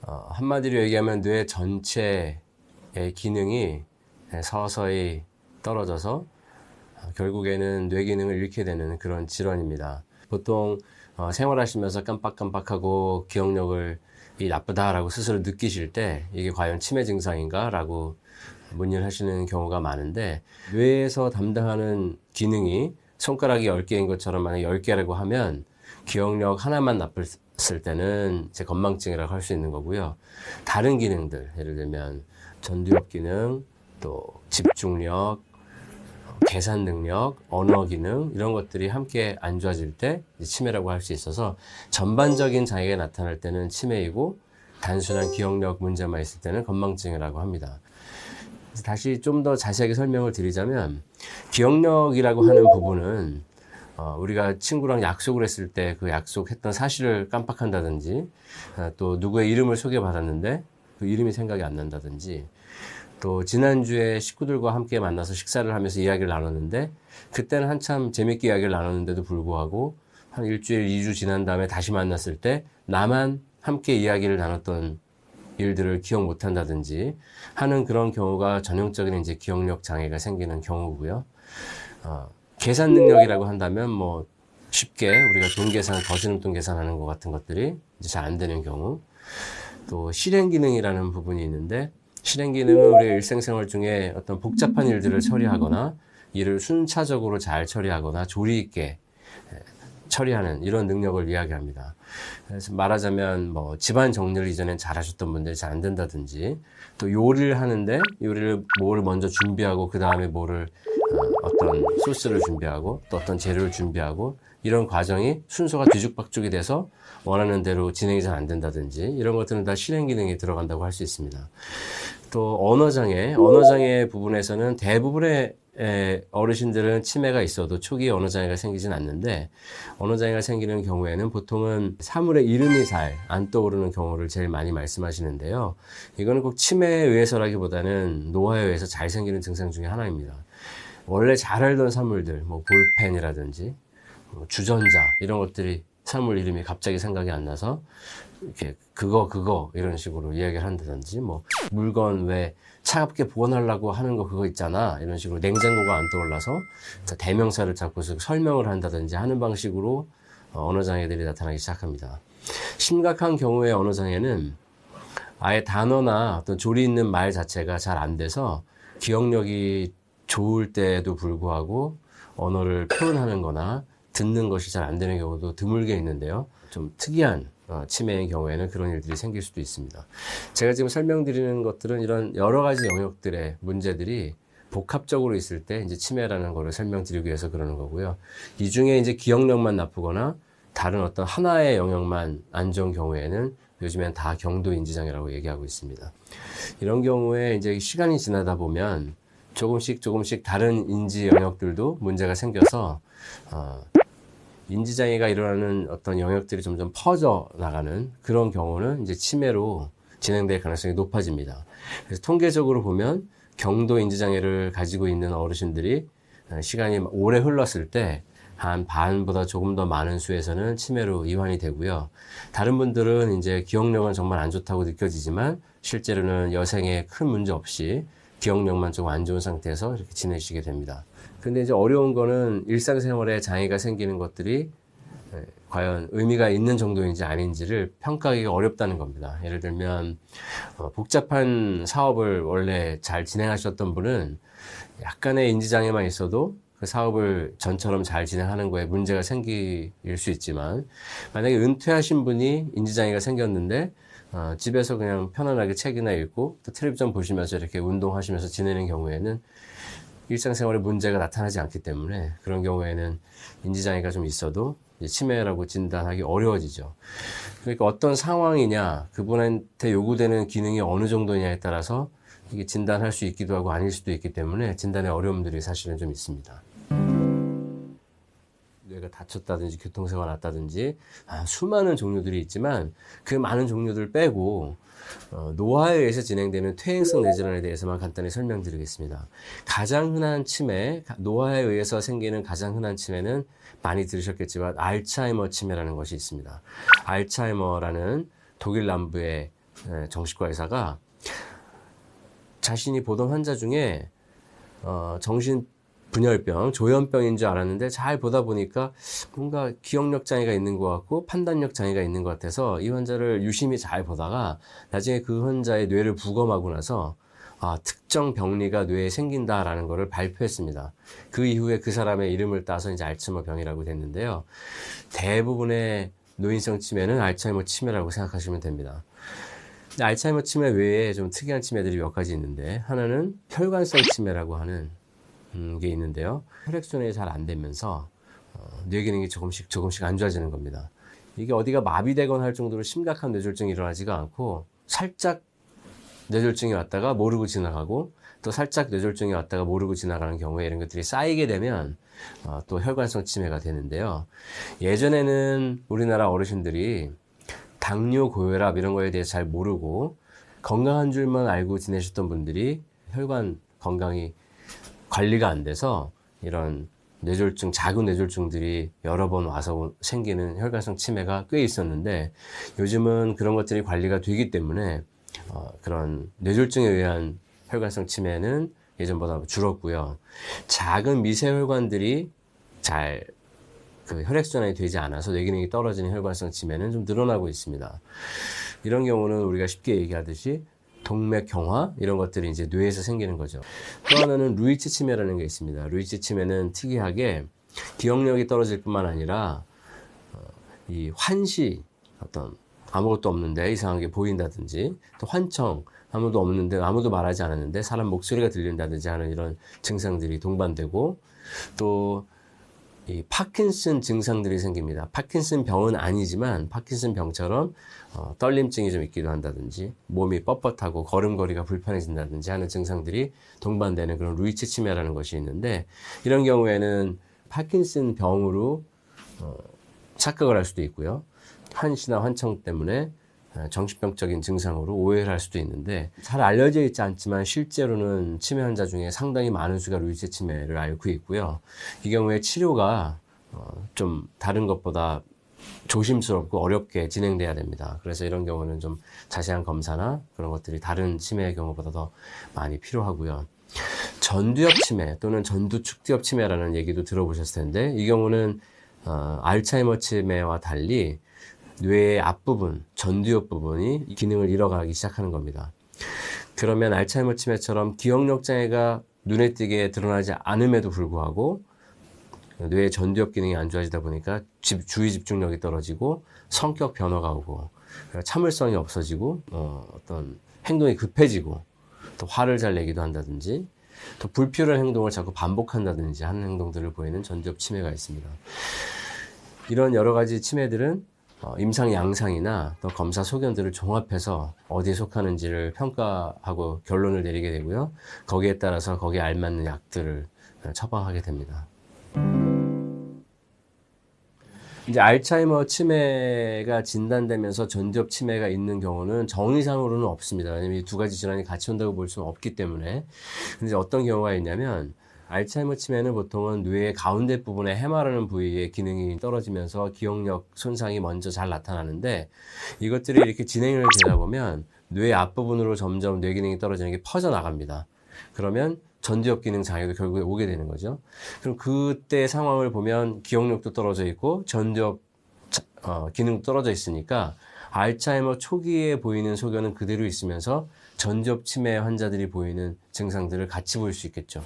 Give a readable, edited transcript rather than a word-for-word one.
한마디로 얘기하면 뇌 전체의 기능이 서서히 떨어져서 결국에는 뇌 기능을 잃게 되는 그런 질환입니다. 보통 생활하시면서 깜빡깜빡하고 기억력을 나쁘다라고 스스로 느끼실 때 이게 과연 치매 증상인가 라고 문의를 하시는 경우가 많은데, 뇌에서 담당하는 기능이 손가락이 10개인 것처럼 만약 10개라고 하면 기억력 하나만 나빴을 때는 이제 건망증이라고 할 수 있는 거고요. 다른 기능들, 예를 들면 전두엽 기능, 또 집중력, 계산 능력, 언어 기능, 이런 것들이 함께 안 좋아질 때 치매라고 할 수 있어서, 전반적인 장애가 나타날 때는 치매이고 단순한 기억력 문제만 있을 때는 건망증이라고 합니다. 다시 좀 더 자세하게 설명을 드리자면, 기억력이라고 하는 부분은 우리가 친구랑 약속을 했을 때 그 약속했던 사실을 깜빡한다든지, 또 누구의 이름을 소개받았는데 그 이름이 생각이 안 난다든지, 또 지난주에 식구들과 함께 만나서 식사를 하면서 이야기를 나눴는데 그때는 한참 재밌게 이야기를 나눴는데도 불구하고 한 일주일, 2주 지난 다음에 다시 만났을 때 나만 함께 이야기를 나눴던 일들을 기억 못 한다든지 하는 그런 경우가 전형적인 이제 기억력 장애가 생기는 경우고요. 계산 능력이라고 한다면 뭐 쉽게 우리가 돈 계산, 거스름돈 계산하는 것 같은 것들이 이제 잘 안 되는 경우, 또 실행 기능이라는 부분이 있는데, 실행 기능은 우리의 일상생활 중에 어떤 복잡한 일들을 처리하거나 일을 순차적으로 잘 처리하거나 조리 있게 처리하는 이런 능력을 이야기합니다. 그래서 말하자면 뭐 집안 정리를 이전엔 잘 하셨던 분들이 잘 안 된다든지, 또 요리를 하는데 요리를 뭐를 먼저 준비하고 그 다음에 뭐를 어떤 소스를 준비하고 또 어떤 재료를 준비하고 이런 과정이 순서가 뒤죽박죽이 돼서 원하는 대로 진행이 잘 안 된다든지, 이런 것들은 다 실행 기능이 들어간다고 할 수 있습니다. 또 언어장애 부분에서는 대부분의 어르신들은 치매가 있어도 초기에 언어장애가 생기진 않는데, 언어장애가 생기는 경우에는 보통은 사물의 이름이 잘 안 떠오르는 경우를 제일 많이 말씀하시는데요. 이거는 꼭 치매에 의해서라기보다는 노화에 의해서 잘 생기는 증상 중에 하나입니다. 원래 잘 알던 사물들, 뭐 볼펜이라든지 주전자, 이런 것들이 사물 이름이 갑자기 생각이 안 나서 이렇게 그거 이런 식으로 이야기를 한다든지, 뭐 물건 왜 차갑게 보관하려고 하는 거 그거 있잖아, 이런 식으로 냉장고가 안 떠올라서 대명사를 잡고서 설명을 한다든지 하는 방식으로 언어장애들이 나타나기 시작합니다. 심각한 경우의 언어장애는 아예 단어나 어떤 조리 있는 말 자체가 잘 안 돼서 기억력이 좋을 때에도 불구하고 언어를 표현하는 거나 듣는 것이 잘 안 되는 경우도 드물게 있는데요. 좀 특이한 치매의 경우에는 그런 일들이 생길 수도 있습니다. 제가 지금 설명드리는 것들은 이런 여러 가지 영역들의 문제들이 복합적으로 있을 때 이제 치매라는 거를 설명드리기 위해서 그러는 거고요. 이 중에 이제 기억력만 나쁘거나 다른 어떤 하나의 영역만 안 좋은 경우에는 요즘엔 다 경도 인지장애라고 얘기하고 있습니다. 이런 경우에 이제 시간이 지나다 보면 조금씩 다른 인지 영역들도 문제가 생겨서 인지장애가 일어나는 어떤 영역들이 점점 퍼져 나가는 그런 경우는 이제 치매로 진행될 가능성이 높아집니다. 그래서 통계적으로 보면 경도 인지장애를 가지고 있는 어르신들이 시간이 오래 흘렀을 때 한 반보다 조금 더 많은 수에서는 치매로 이완이 되고요. 다른 분들은 이제 기억력은 정말 안 좋다고 느껴지지만 실제로는 여생에 큰 문제 없이 기억력만 좀 안 좋은 상태에서 이렇게 지내시게 됩니다. 근데 이제 어려운 거는 일상생활에 장애가 생기는 것들이 과연 의미가 있는 정도인지 아닌지를 평가하기가 어렵다는 겁니다. 예를 들면 복잡한 사업을 원래 잘 진행하셨던 분은 약간의 인지장애만 있어도 그 사업을 전처럼 잘 진행하는 거에 문제가 생길 수 있지만, 만약에 은퇴하신 분이 인지장애가 생겼는데 집에서 그냥 편안하게 책이나 읽고 또 텔레비전 보시면서 이렇게 운동하시면서 지내는 경우에는 일상생활에 문제가 나타나지 않기 때문에 그런 경우에는 인지장애가 좀 있어도 치매라고 진단하기 어려워지죠. 그러니까 어떤 상황이냐, 그분한테 요구되는 기능이 어느 정도냐에 따라서 이게 진단할 수 있기도 하고 아닐 수도 있기 때문에 진단의 어려움들이 사실은 좀 있습니다. 뇌가 다쳤다든지 교통사고가 났다든지 수많은 종류들이 있지만 그 많은 종류들 빼고 노화에 의해서 진행되는 퇴행성 뇌질환에 대해서만 간단히 설명드리겠습니다. 가장 흔한 치매, 노화에 의해서 생기는 가장 흔한 치매는 많이 들으셨겠지만 알츠하이머 치매라는 것이 있습니다. 알츠하이머라는 독일 남부의 정신과 의사가 자신이 보던 환자 중에 정신분열병, 조현병인 줄 알았는데 잘 보다 보니까 뭔가 기억력 장애가 있는 것 같고 판단력 장애가 있는 것 같아서 이 환자를 유심히 잘 보다가 나중에 그 환자의 뇌를 부검하고 나서 특정 병리가 뇌에 생긴다라는 것을 발표했습니다. 그 이후에 그 사람의 이름을 따서 이제 알츠하이머 병이라고 됐는데요. 대부분의 노인성 치매는 알츠하이머 치매라고 생각하시면 됩니다. 근데 알츠하이머 치매 외에 좀 특이한 치매들이 몇 가지 있는데, 하나는 혈관성 치매라고 하는 게 있는데요. 혈액순환이 잘 안 되면서 뇌 기능이 조금씩 안 좋아지는 겁니다. 이게 어디가 마비되거나 할 정도로 심각한 뇌졸중이 일어나지가 않고 살짝 뇌졸중이 왔다가 모르고 지나가고 또 살짝 뇌졸중이 왔다가 모르고 지나가는 경우에 이런 것들이 쌓이게 되면 또 혈관성 치매가 되는데요. 예전에는 우리나라 어르신들이 당뇨, 고혈압 이런 거에 대해서 잘 모르고 건강한 줄만 알고 지내셨던 분들이 혈관 건강이 관리가 안 돼서 이런 뇌졸중, 작은 뇌졸중들이 여러 번 와서 생기는 혈관성 치매가 꽤 있었는데, 요즘은 그런 것들이 관리가 되기 때문에 그런 뇌졸중에 의한 혈관성 치매는 예전보다 줄었고요. 작은 미세혈관들이 잘 혈액순환이 되지 않아서 뇌기능이 떨어지는 혈관성 치매는 좀 늘어나고 있습니다. 이런 경우는 우리가 쉽게 얘기하듯이 동맥경화 이런 것들이 이제 뇌에서 생기는 거죠. 또 하나는 루이치 치매라는 게 있습니다. 루이치 치매는 특이하게 기억력이 떨어질 뿐만 아니라 이 환시, 어떤 아무것도 없는데 이상하게 보인다든지, 또 환청, 아무도 없는데 아무도 말하지 않았는데 사람 목소리가 들린다든지 하는 이런 증상들이 동반되고, 또 이 파킨슨 증상들이 생깁니다. 파킨슨 병은 아니지만 파킨슨 병처럼 떨림증이 좀 있기도 한다든지, 몸이 뻣뻣하고 걸음걸이가 불편해진다든지 하는 증상들이 동반되는 그런 루이치 치매라는 것이 있는데, 이런 경우에는 파킨슨 병으로 착각을 할 수도 있고요. 환시나 환청 때문에 정신병적인 증상으로 오해를 할 수도 있는데, 잘 알려져 있지 않지만 실제로는 치매 환자 중에 상당히 많은 수가 루이치 치매를 앓고 있고요. 이 경우에 치료가 좀 다른 것보다 조심스럽고 어렵게 진행돼야 됩니다. 그래서 이런 경우는 좀 자세한 검사나 그런 것들이 다른 치매의 경우보다 더 많이 필요하고요. 전두엽 치매 또는 전두축두엽 치매라는 얘기도 들어보셨을 텐데, 이 경우는 알츠하이머 치매와 달리 뇌의 앞부분, 전두엽 부분이 기능을 잃어가기 시작하는 겁니다. 그러면 알츠하이머 치매처럼 기억력 장애가 눈에 띄게 드러나지 않음에도 불구하고 뇌의 전두엽 기능이 안 좋아지다 보니까 주의 집중력이 떨어지고 성격 변화가 오고 참을성이 없어지고 어떤 행동이 급해지고 또 화를 잘 내기도 한다든지, 또 불필요한 행동을 자꾸 반복한다든지 하는 행동들을 보이는 전두엽 치매가 있습니다. 이런 여러 가지 치매들은 임상 양상이나 또 검사 소견들을 종합해서 어디에 속하는지를 평가하고 결론을 내리게 되고요. 거기에 따라서 거기에 알맞는 약들을 처방하게 됩니다. 이제 알츠하이머 치매가 진단되면서 전두엽 치매가 있는 경우는 정의상으로는 없습니다. 왜냐하면 이 두 가지 질환이 같이 온다고 볼 수는 없기 때문에. 근데 어떤 경우가 있냐면, 알츠하이머 치매는 보통은 뇌의 가운데 부분에 해마라는 부위의 기능이 떨어지면서 기억력 손상이 먼저 잘 나타나는데, 이것들이 이렇게 진행을 되다 보면 뇌 앞부분으로 점점 뇌 기능이 떨어지는 게 퍼져나갑니다. 그러면 전두엽 기능 장애도 결국에 오게 되는 거죠. 그럼 그때 상황을 보면 기억력도 떨어져 있고 전두엽 기능도 떨어져 있으니까 알츠하이머 초기에 보이는 소견은 그대로 있으면서 전두엽 치매 환자들이 보이는 증상들을 같이 볼 수 있겠죠.